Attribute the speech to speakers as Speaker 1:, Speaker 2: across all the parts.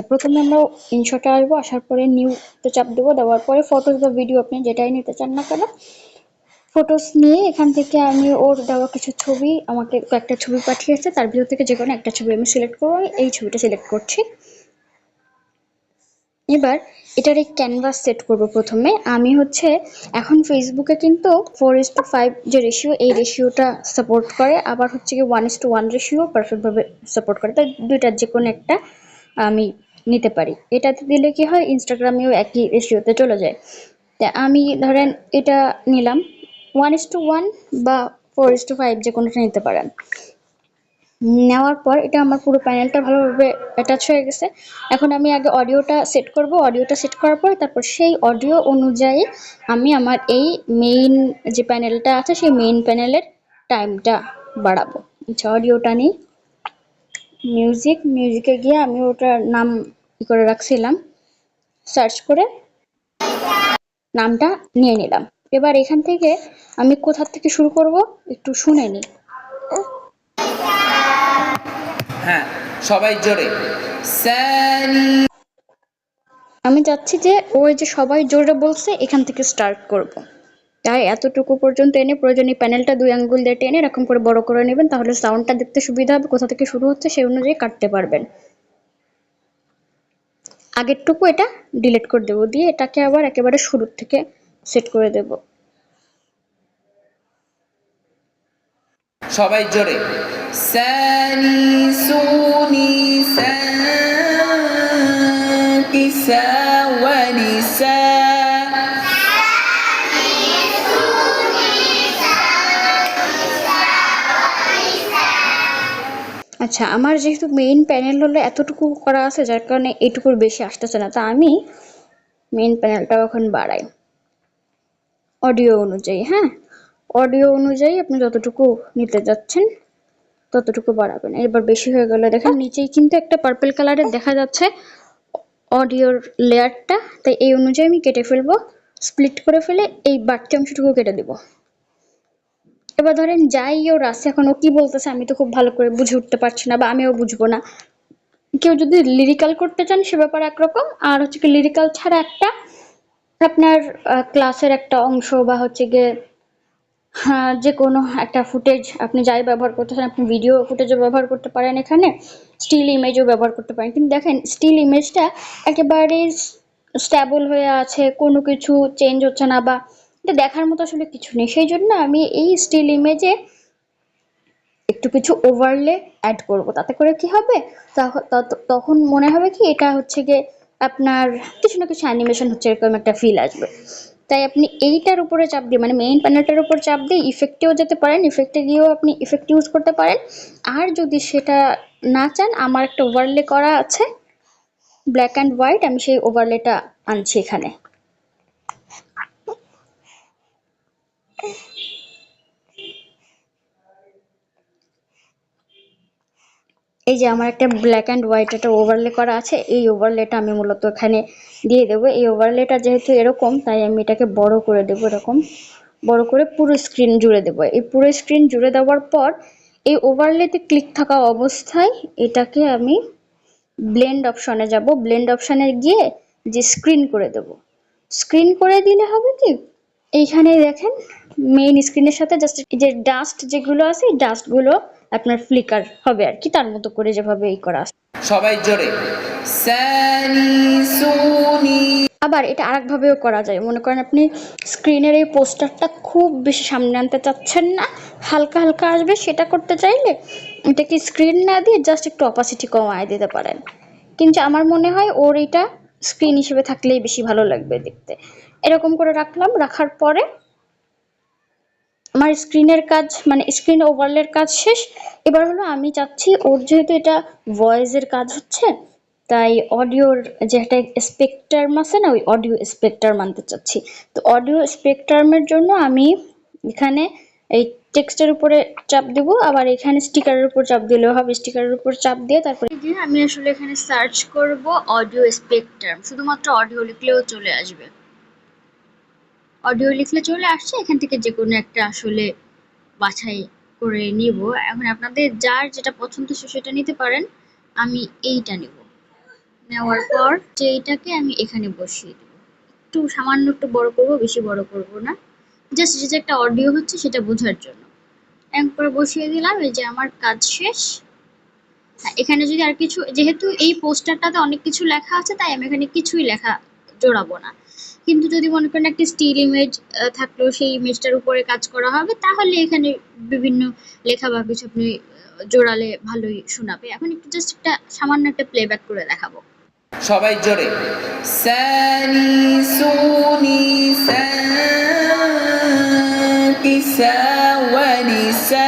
Speaker 1: প্রথমে আমরা ইনশটে আসবো, আসার পরে নিউতে চাপ দেবো, দেওয়ার পরে ফটোস বা ভিডিও আপনি যেটাই নিতে চান না কেন ফটোস নিয়ে এখান থেকে আমি ওর দেওয়া কিছু ছবি, আমাকে কয়েকটা ছবি পাঠিয়েছে, তার ভিতর থেকে যে কোনো একটা ছবি আমি সিলেক্ট করবো। এই ছবিটা সিলেক্ট করছি। এবার এটার এই ক্যানভাস সেট করব। প্রথমে আমি হচ্ছে এখন ফেসবুকে কিন্তু 4:5 যে রেশিও, এই রেশিওটা সাপোর্ট করে, আবার হচ্ছে কি 1:1 রেশিও পারফেক্টভাবে সাপোর্ট করে। তাই দুইটার যে কোনো একটা আমি নিতে পারি। এটাতে দিলে কি হয়, ইনস্টাগ্রামেও একই রেশিওতে চলে যায়। তা আমি ধরেন এটা নিলাম 1:1 বা 4:5, যে কোনোটা নিতে পারেন। নেওয়ার পর এটা আমার পুরো প্যানেলটা ভালোভাবে অ্যাটাচ হয়ে গেছে। এখন আমি আগে অডিওটা সেট করব। অডিওটা সেট করার পর তারপর সেই অডিও অনুযায়ী আমি আমার এই মেইন যে প্যানেলটা আছে সেই মেইন প্যানেলের টাইমটা বাড়াবো। আচ্ছা, অডিওটা নিই। মিউজিকে গিয়ে আমি ওটার নাম করে রাখছিলাম, সার্চ করে নামটা নিয়ে নিলাম। এবার এখান থেকে আমি কোথা থেকে শুরু করব একটু শুনে নিই।
Speaker 2: হ্যাঁ, সবাই জোরে।
Speaker 1: আমি চাচ্ছি যে ওই যে সবাই জোরে বলছে এখান থেকে স্টার্ট করব। তাই এতটুকু পর্যন্ত এনে প্রয়োজনীয় প্যানেলটা 2 আঙ্গুল দিয়ে টেনে এরকম করে বড় করে নেবেন, তাহলে সাউন্ডটা দেখতে সুবিধা হবে, কোথা থেকে শুরু হচ্ছে সেই অনুযায়ী কাটতে পারবেন। আগেরটুকু এটা ডিলিট করে দেবো, দিয়ে এটাকে আবার একেবারে শুরুর থেকে সেট করে দেব।
Speaker 2: সবাই জোরে। সানি সুনি সাকি সাওয়ানি সা।
Speaker 1: আচ্ছা, আমার যেহেতু মেইন প্যানেল হলো এতটুকু করা আছে, যার কারণে এইটুকুর বেশি আসতেছে না। তা আমি মেইন প্যানেলটাও এখন বাড়াই অডিও অনুযায়ী। হ্যাঁ, অডিও অনুযায়ী আপনি যতটুকু নিতে যাচ্ছেন ততটুকু বাড়াবেন। এবার বেশি হয়ে গেলে দেখেন নিচেই কিন্তু একটা পার্পল কালারের দেখা যাচ্ছে অডিওর লেয়ারটা, তাই এই অনুযায়ী আমি কেটে ফেলবো। স্প্লিট করে ফেলে এই বাড়তি অংশটুকু কেটে দিব। এবার ধরেন যাই ওর আছে, এখন ও কি বলতেছে আমি তো খুব ভালো করে বুঝে উঠতে পারছি না, বা আমিও বুঝবো না। কেউ যদি লিরিক্যাল করতে চান সে ব্যাপারে একরকম, আর হচ্ছে কি লিরিক্যাল ছাড়া একটা আপনার ক্লাসের একটা অংশ বা হচ্ছে গিয়ে হ্যাঁ যে কোনো একটা ফুটেজ আপনি যাই ব্যবহার করতেছেন, আপনি ভিডিও ফুটেজও ব্যবহার করতে পারেন, এখানে স্টিল ইমেজও ব্যবহার করতে পারেন। কিন্তু দেখেন স্টিল ইমেজটা একেবারে স্ট্যাবল হয়ে আছে, কোনো কিছু চেঞ্জ হচ্ছে না, বা এটা দেখার মতো আসলে কিছু নেই। সেই জন্য আমি এই স্টিল ইমেজে একটু কিছু ওভারলে অ্যাড করব। তাতে করে কি হবে, তখন মনে হবে কি এটা হচ্ছে গিয়ে আপনার কিছু না কিছু অ্যানিমেশন হচ্ছে, এরকম একটা ফিল আসবে। তাই আপনি এইটার উপরে চাপ দিয়ে, মানে মেইন প্যানেলটার উপর চাপ দিয়ে ইফেক্টেও যেতে পারেন, ইফেক্টে গিয়েও আপনি ইফেক্ট ইউজ করতে পারেন। আর যদি সেটা না চান, আমার একটা ওভারলে করা আছে ব্ল্যাক অ্যান্ড হোয়াইট, আমি সেই ওভারলেটা আনছি এখানে। এই যে আমার একটা ব্ল্যাক অ্যান্ড হোয়াইট একটা ওভারলে করা আছে, এই ওভারলেটা আমি মূলত এখানে দিয়ে দেবো। এই ওভারলেটা যেহেতু এরকম, তাই আমি এটাকে বড় করে দেবো, এরকম বড় করে পুরো স্ক্রিন জুড়ে দেবো। এই পুরো স্ক্রিন জুড়ে দেওয়ার পর এই ওভারলেতে ক্লিক থাকা অবস্থায় এটাকে আমি ব্লেন্ড অপশনে যাব। ব্লেন্ড অপশনে গিয়ে যে স্ক্রিন করে দেব। স্ক্রিন করে দিলে হবে কি, এইখানে দেখেন মেইন স্ক্রিনের সাথে জাস্ট যে ডাস্ট যেগুলো আছে, এই ডাস্টগুলো আপনার ফ্লিকার হবে আর কি, তার মতো করে যেভাবে এই করা আছে।
Speaker 2: সবাই জোরে। সানি সুনি।
Speaker 1: আবার এটা আরেকভাবেও করা যায়। মনে করেন আপনি স্ক্রিনের এই পোস্টারটা খুব বেশি সামনে আনতে চাচ্ছেন না, হালকা হালকা আসবে, সেটা করতে চাইলে এটাকে স্ক্রিন না দিয়ে জাস্ট একটু অপাসিটি কমায় দিতে পারেন। কিন্তু আমার মনে হয় ওর এটা স্ক্রিন হিসেবে থাকলেই বেশি ভালো লাগবে দেখতে। এরকম করে রাখলাম। রাখার পরে আমার স্ক্রিনের কাজ, মানে স্ক্রিন ওভারলের কাজ শেষ। এবার হলো আমি চাচ্ছি ওর যেহেতু এটা ভয়েসের কাজ হচ্ছে, তাই অডিওর যে একটা স্পেকট্রাম আছে না, ওই অডিও স্পেকট্রাম আনতে চাচ্ছি। তো অডিও স্পেকট্রামের জন্য আমি এখানে এই টেক্সটের উপরে চাপ দেবো, আবার এখানে স্টিকারের উপর চাপ দিলেও হবে। স্টিকারের উপর চাপ দিয়ে তারপরে আমি আসলে এখানে সার্চ করব অডিও স্পেকট্রাম, শুধুমাত্র অডিও লিখলেও চলে আসবে। অডিও লিখলে চলে আসছে, এখান থেকে যে কোনো একটা আসলে বাছাই করে নিব। এখন আপনাদের যার যেটা পছন্দ সেটা নিতে পারেন, আমি এইটা নিব। নেওয়ার পর যে এটাকে আমি এখানে বসিয়ে দেব। একটু সামান্য একটু বড় করব, বেশি বড় করব না, জাস্ট যে একটা অডিও হচ্ছে সেটা বোঝার জন্য। এরপর বসিয়ে দিলাম। এই যে আমার কাজ শেষ। হ্যাঁ, এখানে যদি আর কিছু, যেহেতু এই পোস্টারটাতে অনেক কিছু লেখা আছে তাই আমি এখানে কিছুই লেখা জোড়াবো না। কিন্তু যদি মনে করেন একটা স্টিল ইমেজ থাকলো, সেই ইমেজটার উপরে কাজ করা হবে, তাহলে এখানে বিভিন্ন লেখা বা কিছু আপনি জোড়ালে ভালোই শোনাবে। এখন একটু জাস্ট একটা সামান্য একটা প্লেব্যাক করে দেখাবো।
Speaker 2: সবাই জোরে সানি সুনি সাকি সাওয়ানি সা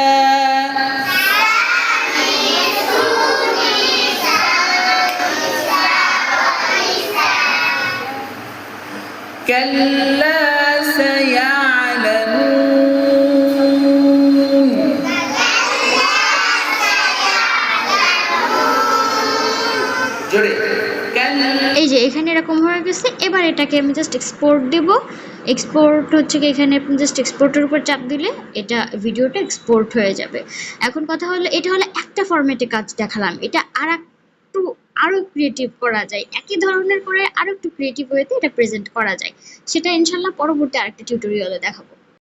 Speaker 2: كلا سيعلمون জোরে كلا
Speaker 1: এই যে এখানে এরকম হয়ে গেছে। এবার এটাকে আমি জাস্ট এক্সপোর্ট দেব। এক্সপোর্ট হচ্ছে কি, এখানে আপনি জাস্ট এক্সপোর্টের উপর চাপ দিলে এটা ভিডিওটা এক্সপোর্ট হয়ে যাবে। এখন কথা হলো, এটা হলো একটা ফরম্যাটে কাজ দেখালাম, এটা আরো ক্রিয়েটিভ করা যায়, একই ধরনের করে আরো একটু ক্রিয়েটিভ ওয়েতে এটা প্রেজেন্ট করা যায়। সেটা ইনশাল্লাহ পরবর্তী আরেকটা টিউটোরিয়ালে দেখাবো।